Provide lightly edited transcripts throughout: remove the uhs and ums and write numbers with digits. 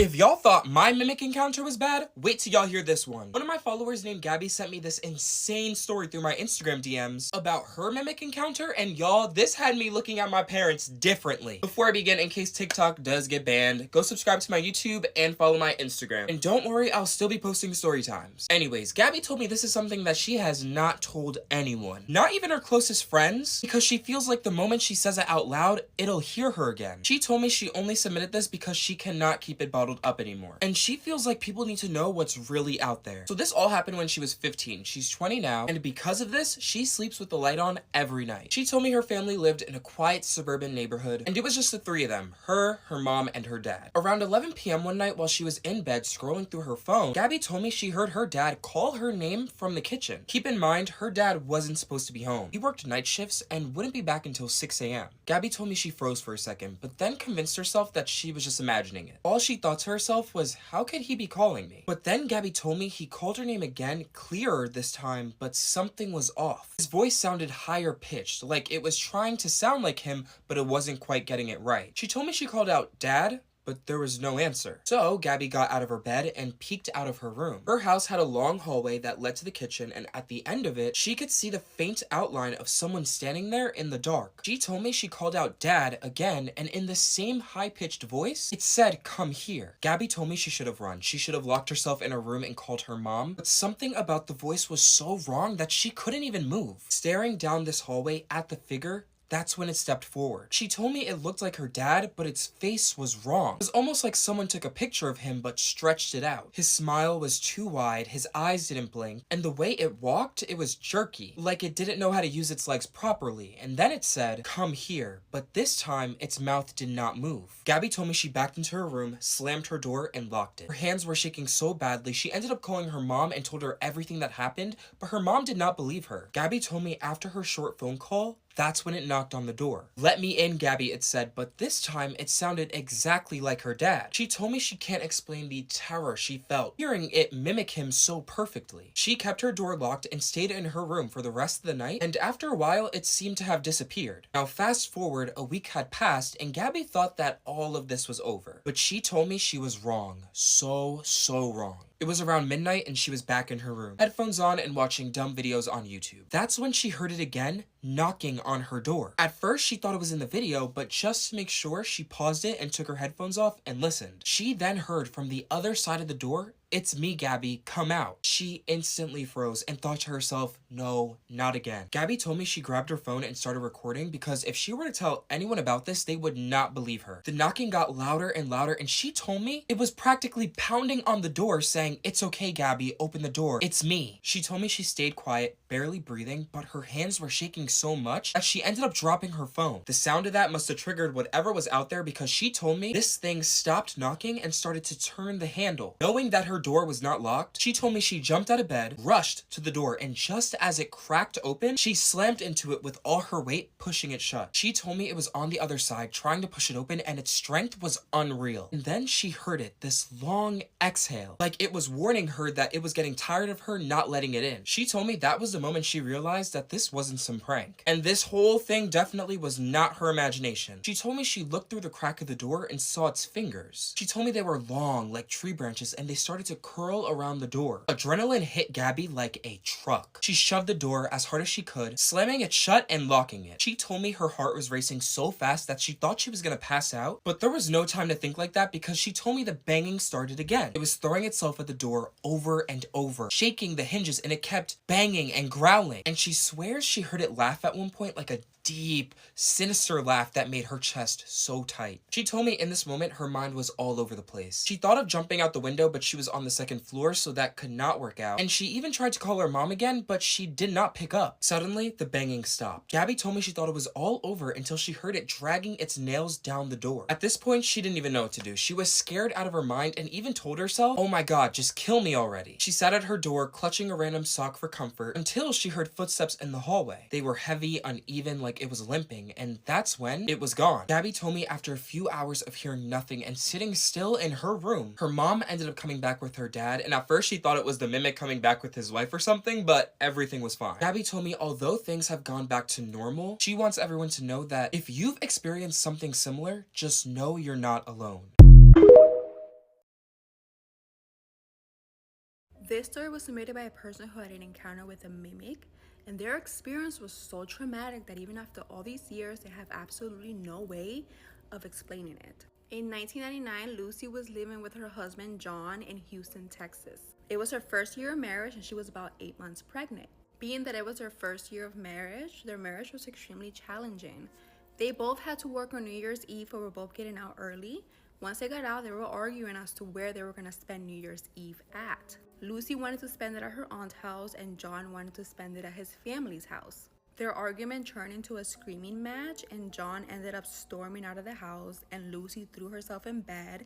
If y'all thought my mimic encounter was bad, wait till y'all hear this one. One of my followers named Gabby sent me this insane story through my Instagram DMs about her mimic encounter, and y'all, this had me looking at my parents differently. Before I begin, in case TikTok does get banned, go subscribe to my YouTube and follow my Instagram. And don't worry, I'll still be posting story times. Anyways, Gabby told me this is something that she has not told anyone. Not even her closest friends, because she feels like the moment she says it out loud, it'll hear her again. She told me she only submitted this because she cannot keep it bottled up anymore. And she feels like people need to know what's really out there. So this all happened when she was 15. She's 20 now, and because of this, she sleeps with the light on every night. She told me her family lived in a quiet suburban neighborhood, and it was just the three of them, her mom, and her dad. Around 11 p.m. one night while she was in bed scrolling through her phone, Gabby told me she heard her dad call her name from the kitchen. Keep in mind, her dad wasn't supposed to be home. He worked night shifts and wouldn't be back until 6 a.m. Gabby told me she froze for a second, but then convinced herself that she was just imagining it. All she thought to herself was, how could he be calling me? But then Gabby told me he called her name again, clearer this time, but something was off. His voice sounded higher pitched, like it was trying to sound like him, but it wasn't quite getting it right. She told me she called out, "Dad?" but there was no answer. So Gabby got out of her bed and peeked out of her room. Her house had a long hallway that led to the kitchen, and at the end of it, she could see the faint outline of someone standing there in the dark. She told me she called out "Dad" again, and in the same high-pitched voice, it said, "Come here." Gabby told me she should have run. She should have locked herself in her room and called her mom, but something about the voice was so wrong that she couldn't even move. Staring down this hallway at the figure, that's when it stepped forward. She told me it looked like her dad, but its face was wrong. It was almost like someone took a picture of him but stretched it out. His smile was too wide, his eyes didn't blink, and the way it walked, it was jerky, like it didn't know how to use its legs properly. And then it said, "Come here," but this time its mouth did not move. Gabby told me she backed into her room, slammed her door, and locked it. Her hands were shaking so badly, she ended up calling her mom and told her everything that happened, but her mom did not believe her. Gabby told me after her short phone call, that's when it knocked on the door. "Let me in, Gabby," it said, but this time it sounded exactly like her dad. She told me she can't explain the terror she felt, hearing it mimic him so perfectly. She kept her door locked and stayed in her room for the rest of the night, and after a while, it seemed to have disappeared. Now fast forward, a week had passed, and Gabby thought that all of this was over. But she told me she was wrong. So wrong. It was around midnight and she was back in her room, headphones on and watching dumb videos on YouTube. That's when she heard it again, knocking on her door. At first she thought it was in the video, but just to make sure, she paused it and took her headphones off and listened. She then heard from the other side of the door, "It's me, Gabby, come out." She instantly froze and thought to herself, no, not again. Gabby told me she grabbed her phone and started recording because if she were to tell anyone about this, they would not believe her. The knocking got louder and louder, and she told me it was practically pounding on the door saying, "It's okay, Gabby, open the door. It's me." She told me she stayed quiet, barely breathing, but her hands were shaking so much that she ended up dropping her phone. The sound of that must have triggered whatever was out there because she told me this thing stopped knocking and started to turn the handle. Knowing that her door was not locked, she told me she jumped out of bed, rushed to the door, and just as it cracked open, she slammed into it with all her weight, pushing it shut. She told me it was on the other side, trying to push it open, and its strength was unreal. And then she heard it, this long exhale, like it was warning her that it was getting tired of her not letting it in. She told me that was the moment she realized that this wasn't some prank. And this whole thing definitely was not her imagination. She told me she looked through the crack of the door and saw its fingers. She told me they were long, like tree branches, and they started to curl around the door. Adrenaline hit Gabby like a truck. She shoved the door as hard as she could, slamming it shut and locking it. She told me her heart was racing so fast that she thought she was gonna pass out, but there was no time to think like that because she told me the banging started again. It was throwing itself at the door over and over, shaking the hinges, and it kept banging and growling. And she swears she heard it laugh at one point, like a deep, sinister laugh that made her chest so tight. She told me in this moment her mind was all over the place. She thought of jumping out the window, but she was on the second floor, so that could not work out. And she even tried to call her mom again, but she did not pick up. Suddenly, the banging stopped. Gabby told me she thought it was all over until she heard it dragging its nails down the door. At this point, she didn't even know what to do. She was scared out of her mind and even told herself, "Oh my god, just kill me already." She sat at her door, clutching a random sock for comfort, until she heard footsteps in the hallway. They were heavy, uneven, like it was limping, and that's when it was gone. Gabby told me after a few hours of hearing nothing and sitting still in her room, her mom ended up coming back with her dad, and at first she thought it was the mimic coming back with his wife or something, but everything was fine. Gabby told me although things have gone back to normal, she wants everyone to know that if you've experienced something similar, just know you're not alone. This story was submitted by a person who had an encounter with a mimic, and their experience was so traumatic that even after all these years, they have absolutely no way of explaining it. In 1999, Lucy was living with her husband John in Houston, Texas. It was her first year of marriage and she was about 8 months pregnant. Being that it was their first year of marriage, their marriage was extremely challenging. They both had to work on New Year's Eve, but were both getting out early. Once they got out, they were arguing as to where they were going to spend New Year's Eve at. Lucy wanted to spend it at her aunt's house and John wanted to spend it at his family's house. Their argument turned into a screaming match and John ended up storming out of the house and Lucy threw herself in bed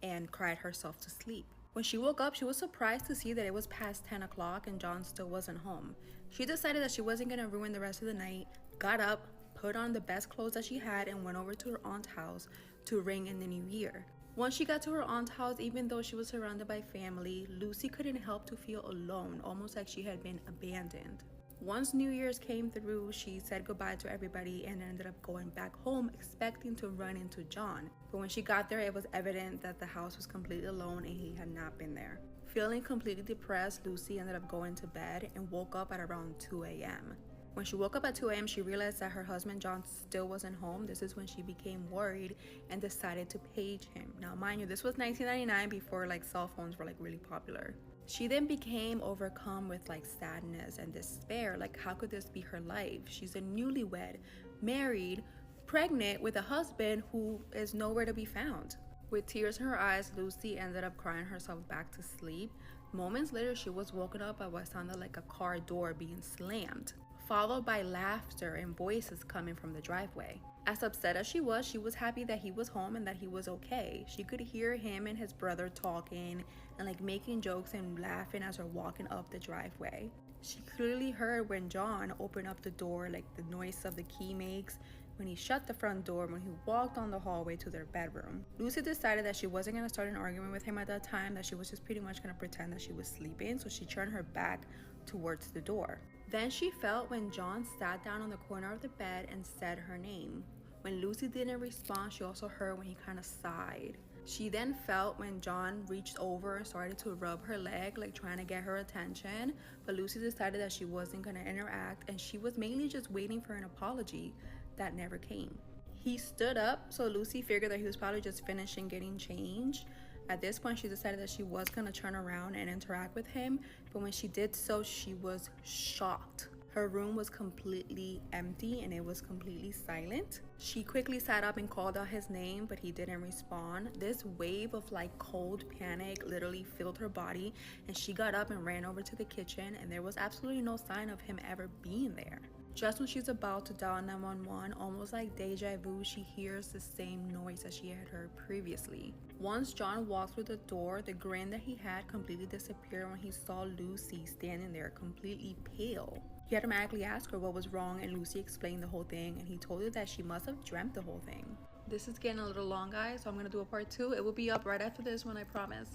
and cried herself to sleep. When she woke up, she was surprised to see that it was past 10 o'clock and John still wasn't home. She decided that she wasn't going to ruin the rest of the night, got up, put on the best clothes that she had and went over to her aunt's house to ring in the new year. Once she got to her aunt's house, even though she was surrounded by family, Lucy couldn't help to feel alone, almost like she had been abandoned. Once New Year's came through, she said goodbye to everybody and ended up going back home expecting to run into John. But when she got there, it was evident that the house was completely alone and he had not been there. Feeling completely depressed, Lucy ended up going to bed and woke up at around 2 a.m. When she woke up at 2 a.m., she realized that her husband John still wasn't home. This is when she became worried and decided to page him. Now, mind you, this was 1999 before cell phones were really popular. She then became overcome with sadness and despair. How could this be her life? She's a newlywed, married, pregnant with a husband who is nowhere to be found. With tears in her eyes, Lucy ended up crying herself back to sleep. Moments later, she was woken up by what sounded like a car door being slammed, followed by laughter and voices coming from the driveway. As upset as she was happy that he was home and that he was okay. She could hear him and his brother talking and making jokes and laughing as they're walking up the driveway. She clearly heard when John opened up the door, the noise of the key makes, when he shut the front door, when he walked down the hallway to their bedroom. Lucy decided that she wasn't going to start an argument with him at that time, that she was just pretty much going to pretend that she was sleeping, so she turned her back towards the door. Then she felt when John sat down on the corner of the bed and said her name. When Lucy didn't respond, she also heard when he kind of sighed. She then felt when John reached over and started to rub her leg, trying to get her attention, but Lucy decided that she wasn't going to interact and she was mainly just waiting for an apology that never came. He stood up, so Lucy figured that he was probably just finishing getting changed. At this point, she decided that she was going to turn around and interact with him, but when she did so, she was shocked. Her room was completely empty and it was completely silent. She quickly sat up and called out his name, but he didn't respond. This wave of cold panic literally filled her body and she got up and ran over to the kitchen and there was absolutely no sign of him ever being there. Just when she's about to dial 911, almost like deja vu, she hears the same noise that she had heard previously. Once John walked through the door, the grin that he had completely disappeared when he saw Lucy standing there completely pale. He automatically asked her what was wrong and Lucy explained the whole thing and he told her that she must have dreamt the whole thing. This is getting a little long, guys, so I'm going to do a part 2. It will be up right after this one, I promise.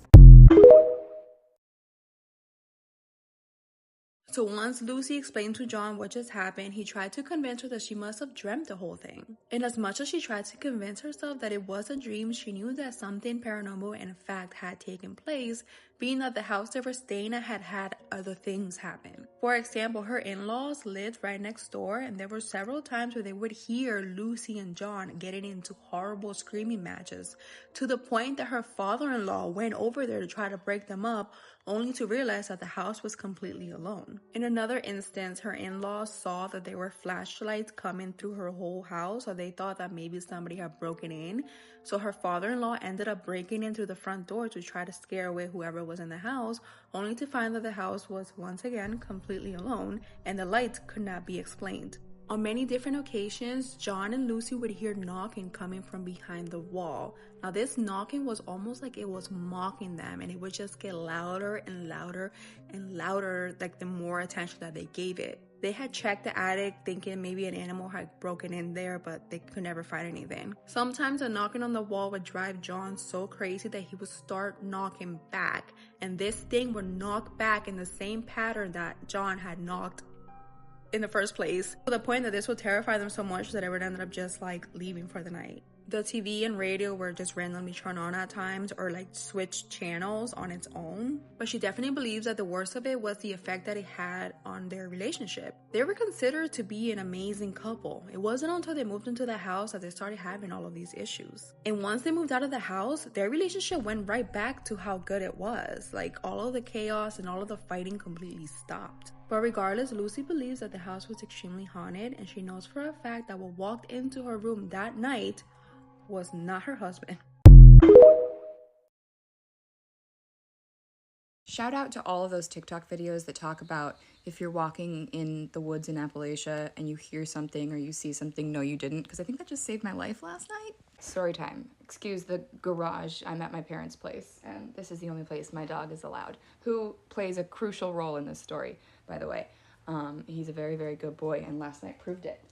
So once Lucy explained to John what just happened, he tried to convince her that she must have dreamt the whole thing. And as much as she tried to convince herself that it was a dream, she knew that something paranormal in fact had taken place, being that the house they were staying at had other things happen. For example, her in-laws lived right next door and there were several times where they would hear Lucy and John getting into horrible screaming matches, to the point that her father-in-law went over there to try to break them up, only to realize that the house was completely alone. In another instance, her in-laws saw that there were flashlights coming through her whole house, so they thought that maybe somebody had broken in. So her father-in-law ended up breaking in through the front door to try to scare away whoever was in the house, only to find that the house was once again completely alone and the lights could not be explained. On many different occasions, John and Lucy would hear knocking coming from behind the wall. Now this knocking was almost like it was mocking them and it would just get louder and louder and louder the more attention that they gave it. They had checked the attic thinking maybe an animal had broken in there, but they could never find anything. Sometimes a knocking on the wall would drive John so crazy that he would start knocking back, and this thing would knock back in the same pattern that John had knocked in the first place, to the point that this would terrify them so much that they would end up just leaving for the night. The TV and radio were just randomly turned on at times or like switch channels on its own. But she definitely believes that the worst of it was the effect that it had on their relationship. They were considered to be an amazing couple. It wasn't until they moved into the house that they started having all of these issues. And once they moved out of the house, their relationship went right back to how good it was. Like all of the chaos and all of the fighting completely stopped. But regardless, Lucy believes that the house was extremely haunted, and she knows for a fact that what walked into her room that night was not her husband. Shout out to all of those TikTok videos that talk about if you're walking in the woods in Appalachia and you hear something or you see something, no you didn't, because I think that just saved my life last night. Story time. Excuse the garage. I'm at my parents' place, and this is the only place my dog is allowed, who plays a crucial role in this story, by the way. He's a very, very good boy, and last night proved it.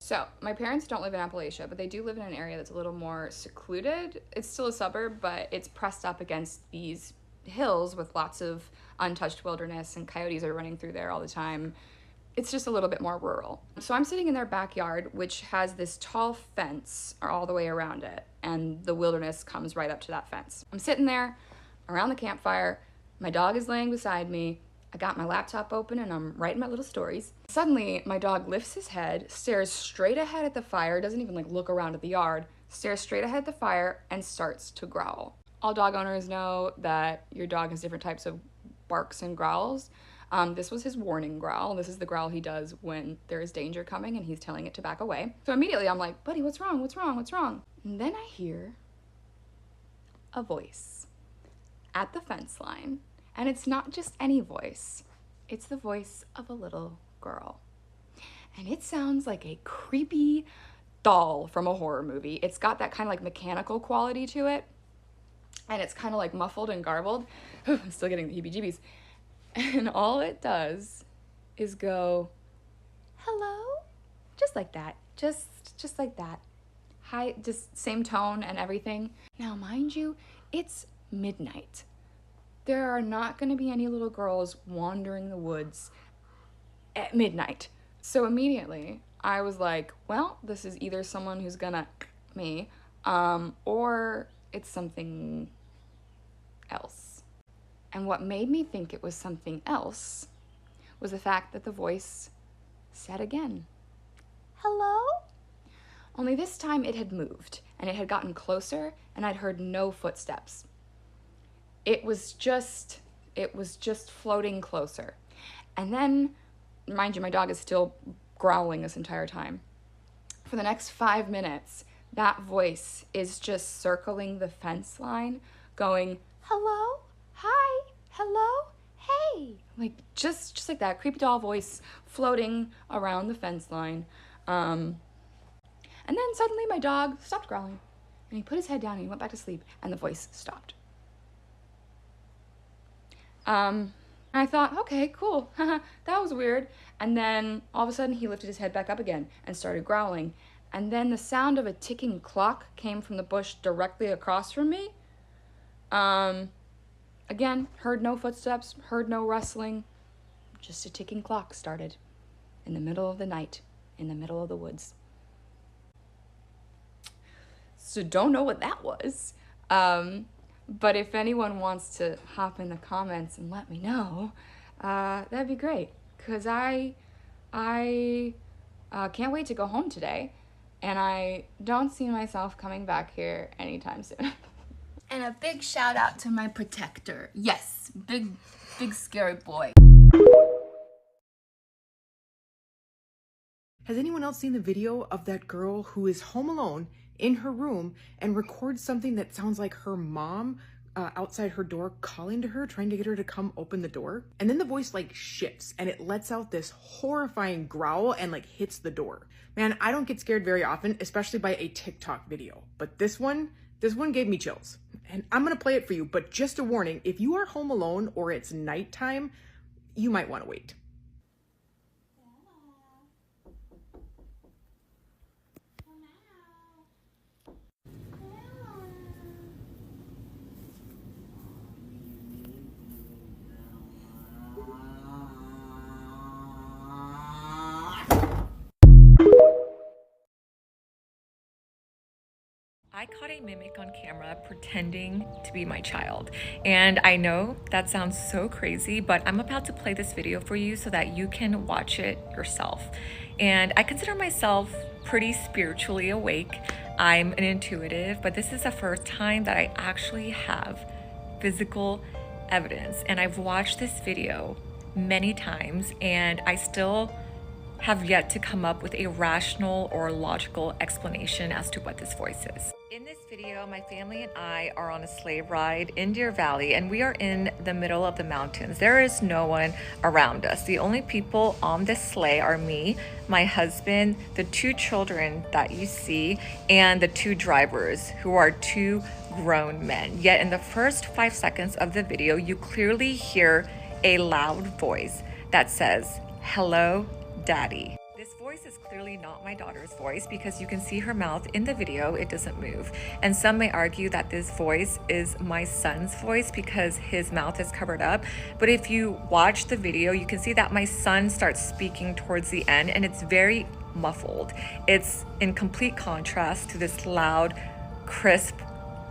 So, my parents don't live in Appalachia, but they do live in an area that's a little more secluded. It's still a suburb, but it's pressed up against these hills with lots of untouched wilderness, and coyotes are running through there all the time. It's just a little bit more rural. So I'm sitting in their backyard, which has this tall fence all the way around it, and the wilderness comes right up to that fence. I'm sitting there around the campfire. My dog is laying beside me. I got my laptop open and I'm writing my little stories. Suddenly, my dog lifts his head, stares straight ahead at the fire, doesn't even like look around at the yard, stares straight ahead at the fire and starts to growl. All dog owners know that your dog has different types of barks and growls. This was his warning growl. This is the growl he does when there is danger coming and he's telling it to back away. So immediately I'm like, buddy, what's wrong? What's wrong? What's wrong? And then I hear a voice at the fence line. And it's not just any voice. It's the voice of a little girl. And it sounds like a creepy doll from a horror movie. It's got that kind of like mechanical quality to it. And it's kind of like muffled and garbled. I'm still getting the heebie-jeebies. And all it does is go, hello? Just like that. Just like that. Hi, just same tone and everything. Now, mind you, it's midnight. There are not going to be any little girls wandering the woods at midnight. So immediately I was like, well, this is either someone who's gonna me, or it's something else. And what made me think it was something else was the fact that the voice said again, hello? Only this time it had moved and it had gotten closer and I'd heard no footsteps. It was just floating closer. And then, mind you, my dog is still growling this entire time. For the next 5 minutes, that voice is just circling the fence line, going, hello, hi, hello, hey. Like, just like that, creepy doll voice floating around the fence line. And then suddenly my dog stopped growling, and he put his head down and he went back to sleep, and the voice stopped. I thought, okay, cool, that was weird. And then all of a sudden he lifted his head back up again and started growling. And then the sound of a ticking clock came from the bush directly across from me. Again, heard no footsteps, heard no rustling. Just a ticking clock started in the middle of the night, in the middle of the woods. So don't know what that was. But if anyone wants to hop in the comments and let me know, that'd be great. Because I can't wait to go home today. And I don't see myself coming back here anytime soon. And a big shout out to my protector. Yes, big scary boy. Has anyone else seen the video of that girl who is home alone in her room and records something that sounds like her mom outside her door calling to her, trying to get her to come open the door? And then the voice like shifts and it lets out this horrifying growl and like hits the door. Man, I don't get scared very often, especially by a TikTok video, but this one gave me chills. And I'm gonna play it for you, but just a warning, if you are home alone or it's nighttime, you might want to wait. I caught a mimic on camera pretending to be my child. And I know that sounds so crazy, but I'm about to play this video for you so that you can watch it yourself. And I consider myself pretty spiritually awake. I'm an intuitive, but this is the first time that I actually have physical evidence. And I've watched this video many times and I still have yet to come up with a rational or logical explanation as to what this voice is. In this video, my family and I are on a sleigh ride in Deer Valley, and we are in the middle of the mountains. There is no one around us. The only people on this sleigh are me, my husband, the 2 children that you see, and the 2 drivers, who are 2 grown men. Yet in the first 5 seconds of the video, you clearly hear a loud voice that says, "Hello, Daddy." This voice is clearly not my daughter's voice because you can see her mouth in the video, it doesn't move. And some may argue that this voice is my son's voice because his mouth is covered up. But if you watch the video, you can see that my son starts speaking towards the end and it's very muffled. It's in complete contrast to this loud, crisp,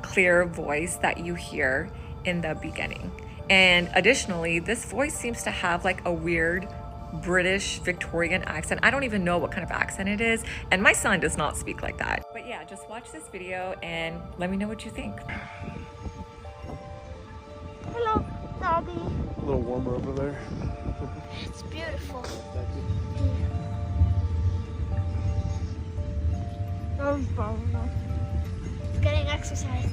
clear voice that you hear in the beginning. And additionally, this voice seems to have like a weird British Victorian accent. I don't even know what kind of accent it is, and my son does not speak like that. But yeah, just watch this video and let me know what you think. Hello, Daddy. A little warmer over there. It's beautiful. It's getting exercise.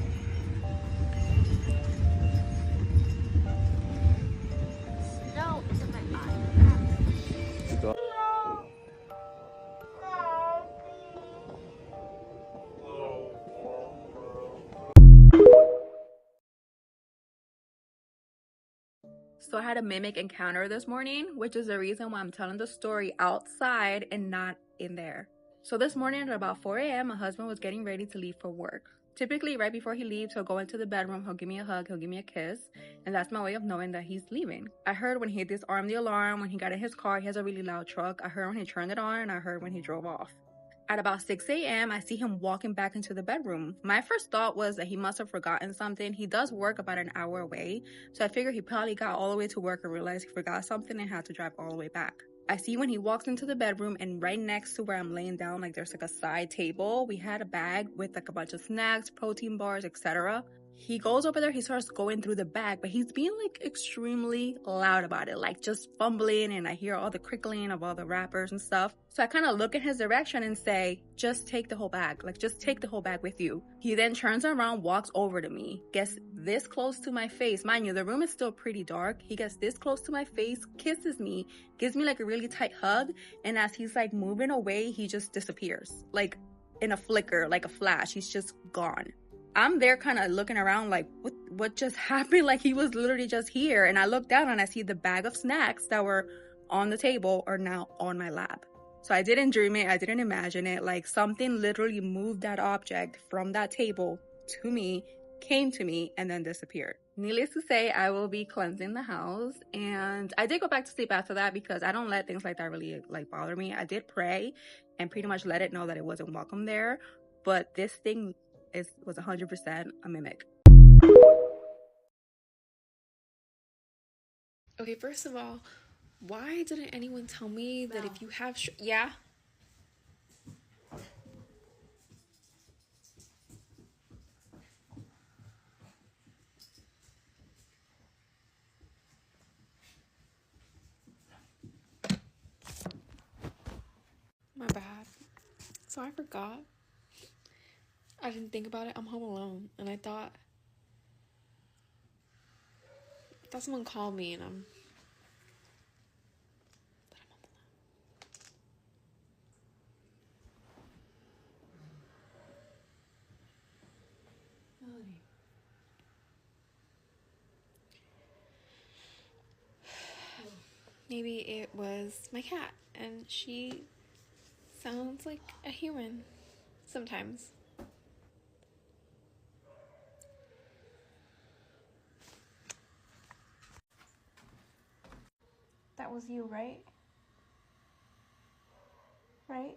Snow is in my eye. Stop. So I had a mimic encounter this morning, which is the reason why I'm telling the story outside and not in there. So this morning at about 4 a.m., my husband was getting ready to leave for work. Typically, right before he leaves, he'll go into the bedroom, he'll give me a hug, he'll give me a kiss, and that's my way of knowing that he's leaving. I heard when he disarmed the alarm, when he got in his car, he has a really loud truck. I heard when he turned it on, and I heard when he drove off. At about 6 a.m., I see him walking back into the bedroom. My first thought was that he must have forgotten something. He does work about an hour away, so I figured he probably got all the way to work and realized he forgot something and had to drive all the way back. I see when he walks into the bedroom, and right next to where I'm laying down, like there's like a side table, we had a bag with like a bunch of snacks, protein bars, etc. He goes over there, he starts going through the bag, but he's being like extremely loud about it, like just fumbling, and I hear all the crickling of all the wrappers and stuff. So I kind of look in his direction and say, just take the whole bag, like just take the whole bag with you. He then turns around, walks over to me, gets this close to my face. Mind you, the room is still pretty dark. He gets this close to my face, kisses me, gives me like a really tight hug, and as he's like moving away, he just disappears. Like in a flicker, like a flash, he's just gone. I'm there kind of looking around like, what just happened? Like he was literally just here. And I look down and I see the bag of snacks that were on the table are now on my lap. So I didn't dream it. I didn't imagine it. Like something literally moved that object from that table to me, came to me, and then disappeared. Needless to say, I will be cleansing the house. And I did go back to sleep after that because I don't let things like that really like bother me. I did pray and pretty much let it know that it wasn't welcome there. But this thing was 100% a mimic. Okay, first of all, why didn't anyone tell me that if you have yeah? My bad. So I forgot. I didn't think about it. I'm home alone, and I thought someone called me, and I'm home alone. Melody. Maybe it was my cat, and she sounds like a human sometimes. That was you, right? Right?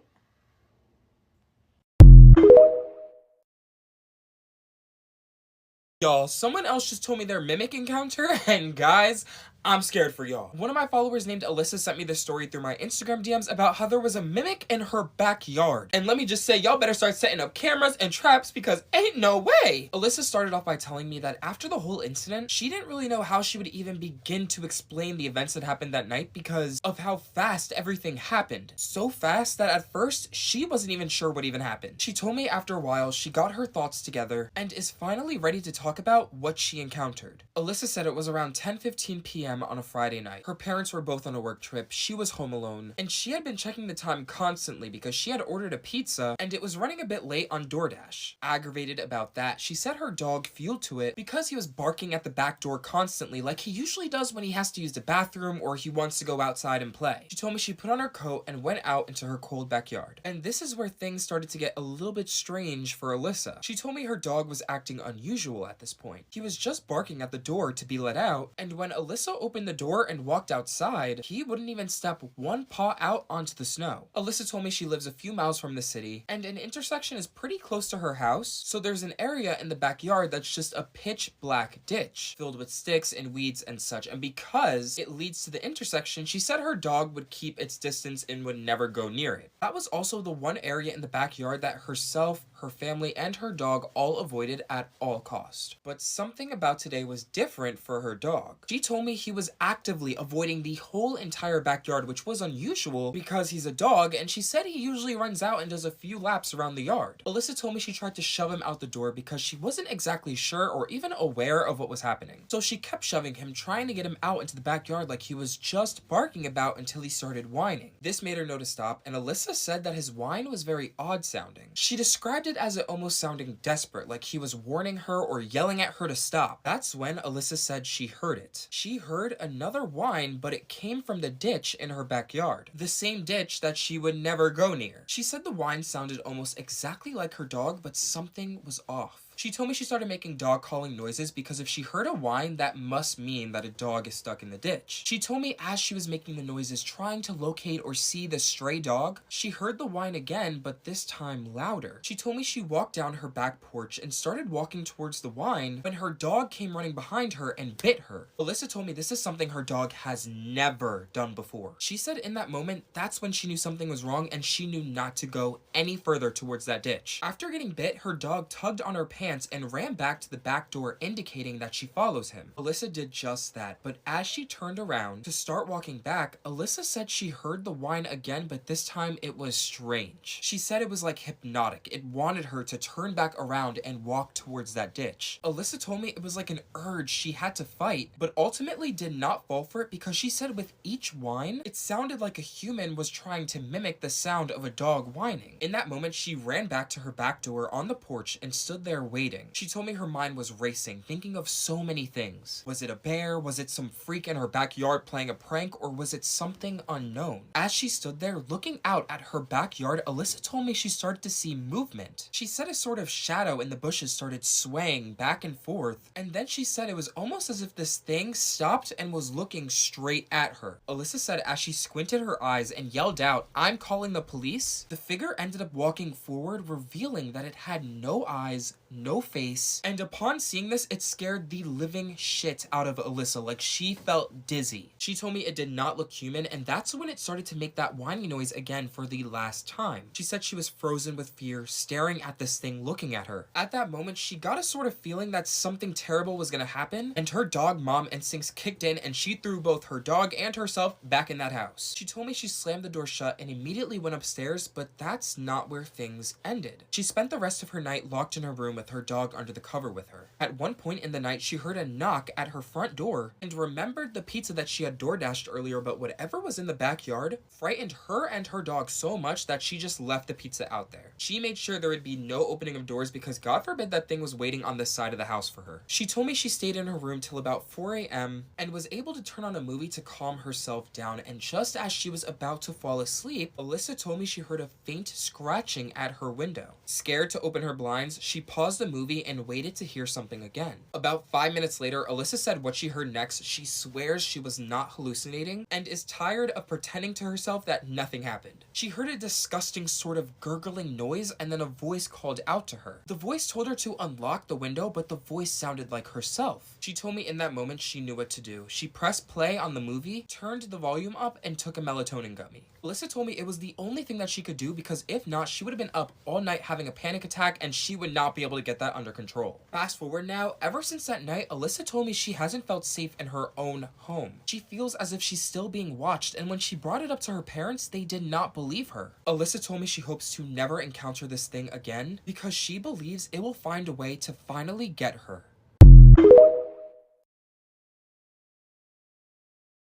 Y'all, someone else just told me their mimic encounter, and guys, I'm scared for y'all. One of my followers named Alyssa sent me this story through my Instagram DMs about how there was a mimic in her backyard. And let me just say, y'all better start setting up cameras and traps because ain't no way. Alyssa started off by telling me that after the whole incident, she didn't really know how she would even begin to explain the events that happened that night because of how fast everything happened. So fast that at first, she wasn't even sure what even happened. She told me after a while, she got her thoughts together and is finally ready to talk about what she encountered. Alyssa said it was around 10:15 p.m. on a Friday night. Her parents were both on a work trip, she was home alone, and she had been checking the time constantly because she had ordered a pizza and it was running a bit late on DoorDash. Aggravated about that, she said her dog fueled to it because he was barking at the back door constantly like he usually does when he has to use the bathroom or he wants to go outside and play. She told me she put on her coat and went out into her cold backyard. And this is where things started to get a little bit strange for Alyssa. She told me her dog was acting unusual at this point. He was just barking at the door to be let out, and when Alyssa opened the door and walked outside, he wouldn't even step one paw out onto the snow. Alyssa told me she lives a few miles from the city, and an intersection is pretty close to her house, so there's an area in the backyard that's just a pitch black ditch, filled with sticks and weeds and such, and because it leads to the intersection, she said her dog would keep its distance and would never go near it. That was also the one area in the backyard that herself, her family, and her dog all avoided at all cost. But something about today was different for her dog. She told me he was actively avoiding the whole entire backyard, which was unusual because he's a dog, and she said he usually runs out and does a few laps around the yard. Alyssa told me she tried to shove him out the door because she wasn't exactly sure or even aware of what was happening. So she kept shoving him, trying to get him out into the backyard like he was just barking about until he started whining. This made her know to stop, and Alyssa said that his whine was very odd sounding. She described it as it almost sounding desperate, like he was warning her or yelling at her to stop. That's when Alyssa said she heard it. She heard another whine, but it came from the ditch in her backyard. The same ditch that she would never go near. She said the whine sounded almost exactly like her dog, but something was off. She told me she started making dog calling noises because if she heard a whine, that must mean that a dog is stuck in the ditch. She told me as she was making the noises trying to locate or see the stray dog, she heard the whine again, but this time louder. She told me she walked down her back porch and started walking towards the whine when her dog came running behind her and bit her. Alyssa told me this is something her dog has never done before. She said in that moment, that's when she knew something was wrong and she knew not to go any further towards that ditch. After getting bit, her dog tugged on her pants and ran back to the back door, indicating that she follows him. Alyssa did just that, but as she turned around to start walking back, Alyssa said she heard the whine again, but this time it was strange. She said it was like hypnotic. It wanted her to turn back around and walk towards that ditch. Alyssa told me it was like an urge she had to fight, but ultimately did not fall for it because she said with each whine, it sounded like a human was trying to mimic the sound of a dog whining. In that moment, she ran back to her back door on the porch and stood there waiting. She told me her mind was racing, thinking of so many things. Was it a bear? Was it some freak in her backyard playing a prank? Or was it something unknown? As she stood there looking out at her backyard, Alyssa told me she started to see movement. She said a sort of shadow in the bushes started swaying back and forth, and then she said it was almost as if this thing stopped and was looking straight at her. Alyssa said as she squinted her eyes and yelled out, "I'm calling the police," the figure ended up walking forward, revealing that it had no eyes, no face, and upon seeing this, it scared the living shit out of Alyssa, like she felt dizzy. She told me it did not look human, and that's when it started to make that whining noise again for the last time. She said she was frozen with fear, staring at this thing looking at her. At that moment, she got a sort of feeling that something terrible was gonna happen, and her dog mom instincts kicked in, and she threw both her dog and herself back in that house. She told me she slammed the door shut and immediately went upstairs, but that's not where things ended. She spent the rest of her night locked in her room with her dog under the cover with her. At one point in the night, she heard a knock at her front door and remembered the pizza that she had DoorDashed earlier, but whatever was in the backyard frightened her and her dog so much that she just left the pizza out there. She made sure there would be no opening of doors because God forbid that thing was waiting on this side of the house for her. She told me she stayed in her room till about 4 a.m. and was able to turn on a movie to calm herself down, and just as she was about to fall asleep, Alyssa told me she heard a faint scratching at her window. Scared to open her blinds, she paused paused the movie and waited to hear something again. About 5 minutes later, Alyssa said what she heard next. She swears she was not hallucinating and is tired of pretending to herself that nothing happened. She heard a disgusting sort of gurgling noise and then a voice called out to her. The voice told her to unlock the window, but the voice sounded like herself. She told me in that moment she knew what to do. She pressed play on the movie, turned the volume up, and took a melatonin gummy. Alyssa told me it was the only thing that she could do because if not, she would have been up all night having a panic attack and she would not be able to get that under control. Fast forward now, ever since that night, Alyssa told me she hasn't felt safe in her own home. She feels as if she's still being watched, and when she brought it up to her parents, they did not believe her. Alyssa told me she hopes to never encounter this thing again because she believes it will find a way to finally get her.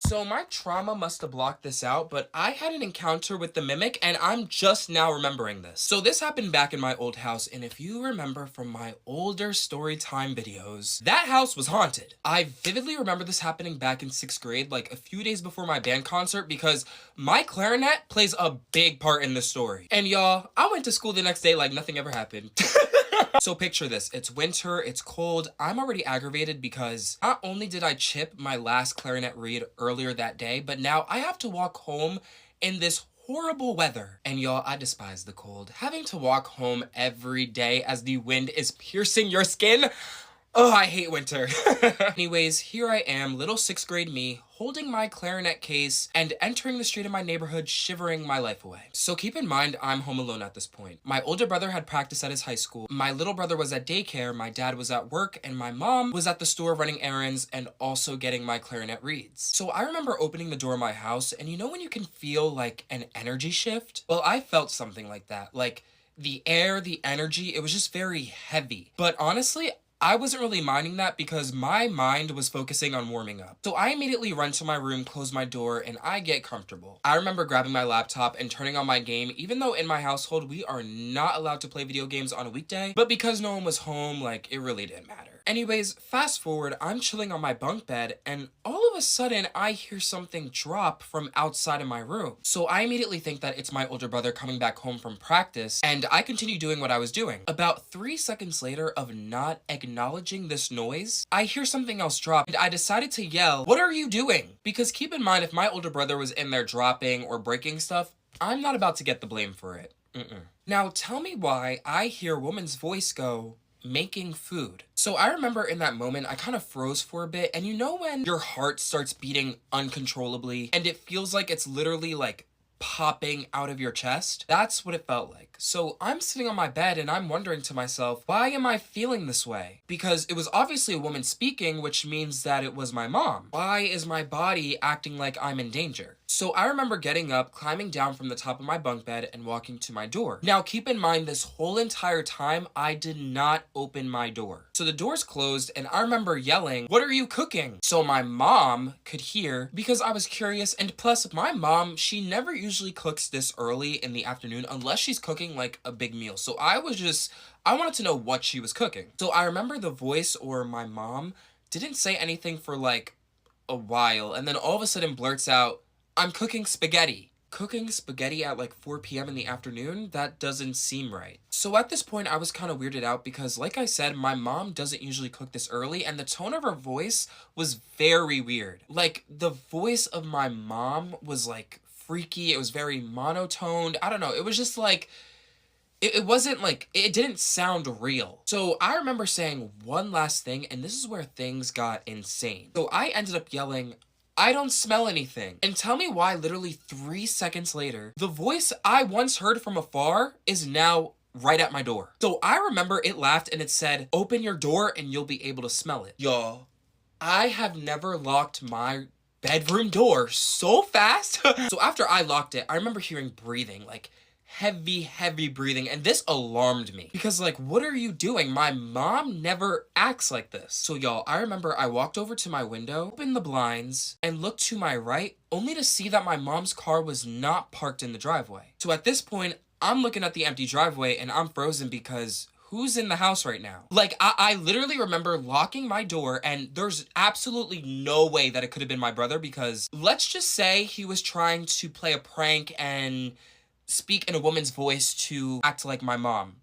So my trauma must have blocked this out, but I had an encounter with the Mimic and I'm just now remembering this. So this happened back in my old house, and if you remember from my older story time videos, that house was haunted. I vividly remember this happening back in 6th grade, like a few days before my band concert, because my clarinet plays a big part in this story. And y'all, I went to school the next day like nothing ever happened. So picture this, it's winter, it's cold, I'm already aggravated because not only did I chip my last clarinet reed earlier that day, but now I have to walk home in this horrible weather. And y'all, I despise the cold. Having to walk home every day as the wind is piercing your skin, oh, I hate winter. Anyways, here I am, little 6th grade me, holding my clarinet case and entering the street of my neighborhood, shivering my life away. So keep in mind, I'm home alone at this point. My older brother had practice at his high school. My little brother was at daycare, my dad was at work, and my mom was at the store running errands and also getting my clarinet reeds. So I remember opening the door of my house, and you know when you can feel like an energy shift? Well, I felt something like that. Like the air, the energy, it was just very heavy. But honestly, I wasn't really minding that because my mind was focusing on warming up. So I immediately run to my room, close my door, and I get comfortable. I remember grabbing my laptop and turning on my game, even though in my household we are not allowed to play video games on a weekday, but because no one was home, like, it really didn't matter. Anyways, fast forward, I'm chilling on my bunk bed, and all of a sudden, I hear something drop from outside of my room. So I immediately think that it's my older brother coming back home from practice, and I continue doing what I was doing. About 3 seconds later of not acknowledging this noise, I hear something else drop, and I decided to yell, "What are you doing?" Because keep in mind, if my older brother was in there dropping or breaking stuff, I'm not about to get the blame for it. Now, tell me why I hear a woman's voice go, "Making food." So I remember in that moment, I kind of froze for a bit, and you know when your heart starts beating uncontrollably and it feels like it's literally like popping out of your chest? That's what it felt like. So I'm sitting on my bed and I'm wondering to myself, why am I feeling this way? Because it was obviously a woman speaking, which means that it was my mom. Why is my body acting like I'm in danger? So I remember getting up, climbing down from the top of my bunk bed and walking to my door. Now keep in mind, this whole entire time, I did not open my door. So the door's closed and I remember yelling, "What are you cooking?" So my mom could hear because I was curious, and plus my mom, she never usually cooks this early in the afternoon unless she's cooking like a big meal. So I wanted to know what she was cooking. So I remember the voice, or my mom, didn't say anything for like a while, and then all of a sudden blurts out, "I'm cooking spaghetti." Cooking spaghetti at like 4 p.m. in the afternoon? That doesn't seem right. So at this point, I was kind of weirded out because, like I said, my mom doesn't usually cook this early, and the tone of her voice was very weird. Like, the voice of my mom was like freaky. It was very monotoned. I don't know. It was just like, it wasn't like, it didn't sound real. So I remember saying one last thing, and this is where things got insane. So I ended up yelling, "I don't smell anything." And tell me why literally 3 seconds later, the voice I once heard from afar is now right at my door. So I remember it laughed and it said, "Open your door and you'll be able to smell it." Y'all, I have never locked my bedroom door so fast. So after I locked it, I remember hearing breathing, like heavy breathing, and this alarmed me because, like, what are you doing? My mom never acts like this. So y'all, I remember I walked over to my window, opened the blinds, and looked to my right, only to see that my mom's car was not parked in the driveway. So at this point, I'm looking at the empty driveway and I'm frozen because who's in the house right now? Like, I literally remember locking my door, and there's absolutely no way that it could have been my brother, because let's just say he was trying to play a prank and speak in a woman's voice to act like my mom.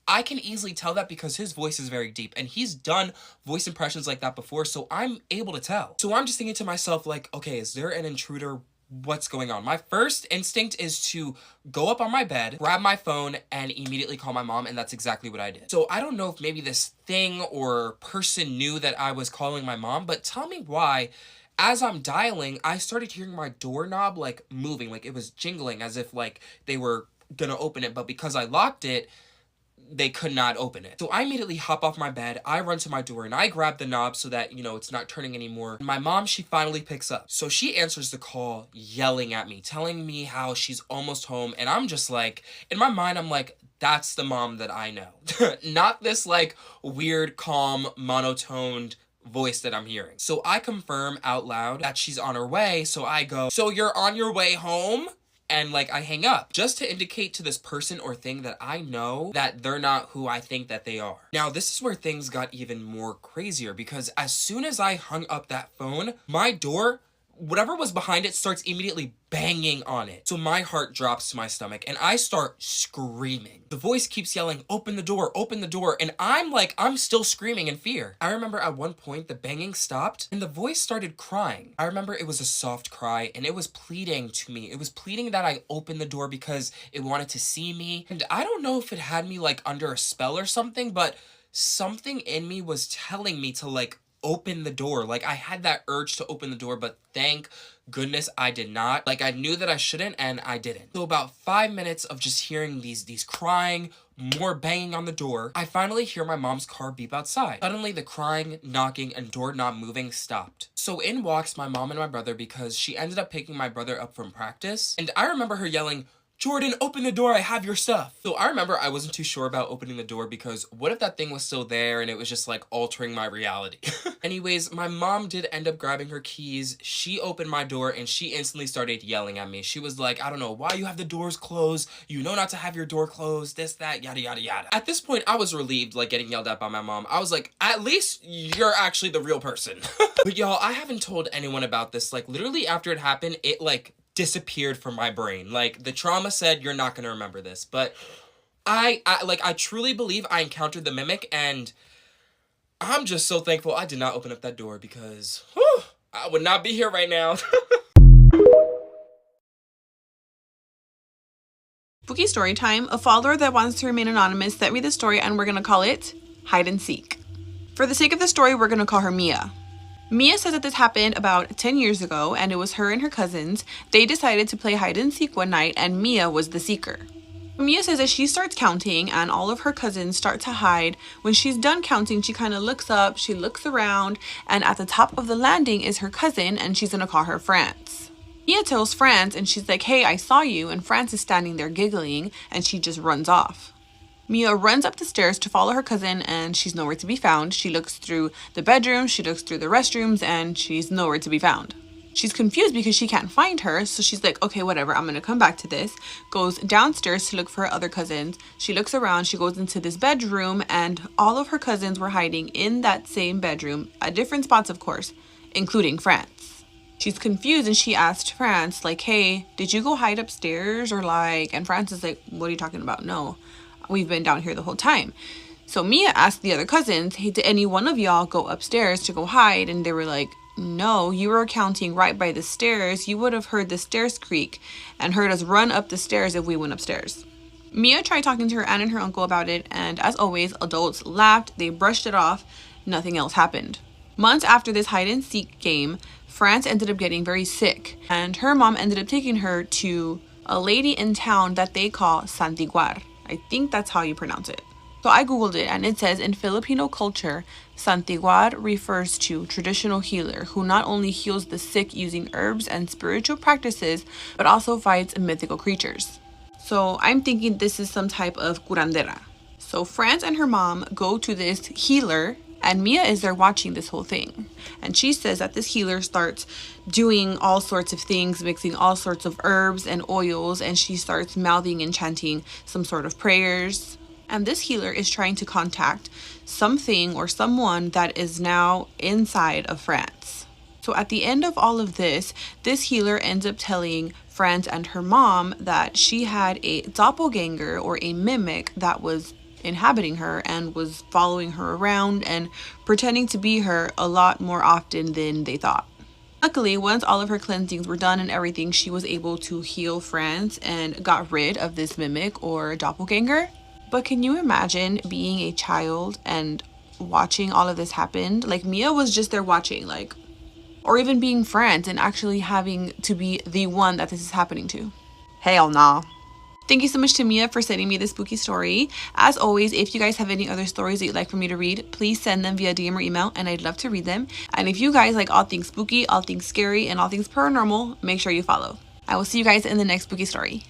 I can easily tell that because his voice is very deep and he's done voice impressions like that before, so I'm able to tell. So I'm just thinking to myself like, okay, is there an intruder? What's going on? My first instinct is to go up on my bed, grab my phone, and immediately call my mom, and that's exactly what I did. So I don't know if maybe this thing or person knew that I was calling my mom, but tell me why, as I'm dialing, I started hearing my doorknob like moving, like it was jingling as if like they were gonna open it, but because I locked it, they could not open it. So I immediately hop off my bed, I run to my door, and I grab the knob so that, you know, it's not turning anymore. My mom, she finally picks up. So she answers the call, yelling at me, telling me how she's almost home, and I'm just like, in my mind, I'm like, that's the mom that I know. Not this, like, weird, calm, monotoned voice that I'm hearing. So I confirm out loud that she's on her way, so I go, "So you're on your way home?" And like I hang up just to indicate to this person or thing that I know that they're not who I think that they are. Now this is where things got even more crazier, because as soon as I hung up that phone, my door, whatever was behind it, starts immediately banging on it. So my heart drops to my stomach and I start screaming. The voice keeps yelling, open the door, and I'm still screaming in fear. I remember at one point the banging stopped and the voice started crying. I remember it was a soft cry and it was pleading to me. It was pleading that I open the door because it wanted to see me. And I don't know if it had me like under a spell or something, but something in me was telling me to like open the door. Like I had that urge to open the door, but thank goodness I did not. Like I knew that I shouldn't and I didn't. So about 5 minutes of just hearing these crying, more banging on the door, I finally hear my mom's car beep outside. Suddenly the crying, knocking, and doorknob moving stopped. So in walks my mom and my brother because she ended up picking my brother up from practice. And I remember her yelling, "Jordan, open the door, I have your stuff." So I remember I wasn't too sure about opening the door because what if that thing was still there and it was just like altering my reality? Anyways, my mom did end up grabbing her keys. She opened my door and she instantly started yelling at me. She was like, "I don't know why you have the doors closed. You know not to have your door closed, this, that, yada, yada, yada." At this point, I was relieved, like getting yelled at by my mom. I was like, at least you're actually the real person. But y'all, I haven't told anyone about this. Like literally after it happened, it like disappeared from my brain. Like the trauma said, you're not gonna remember this, but I truly believe I encountered the mimic, and I'm just so thankful I did not open up that door because whew, I would not be here right now. Spooky story time. A follower that wants to remain anonymous sent me this story and we're gonna call it Hide and Seek. For the sake of the story, we're gonna call her Mia. Mia says that this happened about 10 years ago and it was her and her cousins. They decided to play hide and seek one night and Mia was the seeker. Mia says that she starts counting and all of her cousins start to hide. When she's done counting, she kind of looks up, she looks around, and at the top of the landing is her cousin and she's gonna call her France. Mia tells France and she's like, "Hey, I saw you," and France is standing there giggling and she just runs off. Mia runs up the stairs to follow her cousin and she's nowhere to be found. She looks through the bedroom, she looks through the restrooms, and she's nowhere to be found. She's confused because she can't find her, so she's like, okay, whatever, I'm gonna come back to this. Goes downstairs to look for her other cousins. She looks around, she goes into this bedroom, and all of her cousins were hiding in that same bedroom, at different spots, of course, including France. She's confused and she asked France, like, "Hey, did you go hide upstairs?" Or like, and France is like, "What are you talking about? No. We've been down here the whole time." So Mia asked the other cousins, "Hey, did any one of y'all go upstairs to go hide?" And they were like, "No, you were counting right by the stairs. You would have heard the stairs creak and heard us run up the stairs if we went upstairs." Mia tried talking to her aunt and her uncle about it, and as always, adults laughed, they brushed it off, nothing else happened. Months after this hide and seek game, France ended up getting very sick, and her mom ended up taking her to a lady in town that they call Santiguar. I think that's how you pronounce it. So I googled it and it says in Filipino culture, Santiguar refers to traditional healer who not only heals the sick using herbs and spiritual practices, but also fights mythical creatures. So I'm thinking this is some type of curandera. So France and her mom go to this healer and Mia is there watching this whole thing. And she says that this healer starts doing all sorts of things, mixing all sorts of herbs and oils, and she starts mouthing and chanting some sort of prayers. And this healer is trying to contact something or someone that is now inside of France. So at the end of all of this healer ends up telling France and her mom that she had a doppelganger or a mimic that was inhabiting her and was following her around and pretending to be her a lot more often than they thought. Luckily, once all of her cleansings were done and everything, she was able to heal France and got rid of this mimic or doppelganger. But can you imagine being a child and watching all of this happen? Like, Mia was just there watching, like, or even being France and actually having to be the one that this is happening to. Hell nah. Thank you so much to Mia for sending me this spooky story. As always, if you guys have any other stories that you'd like for me to read, please send them via DM or email, and I'd love to read them. And if you guys like all things spooky, all things scary, and all things paranormal, make sure you follow. I will see you guys in the next spooky story.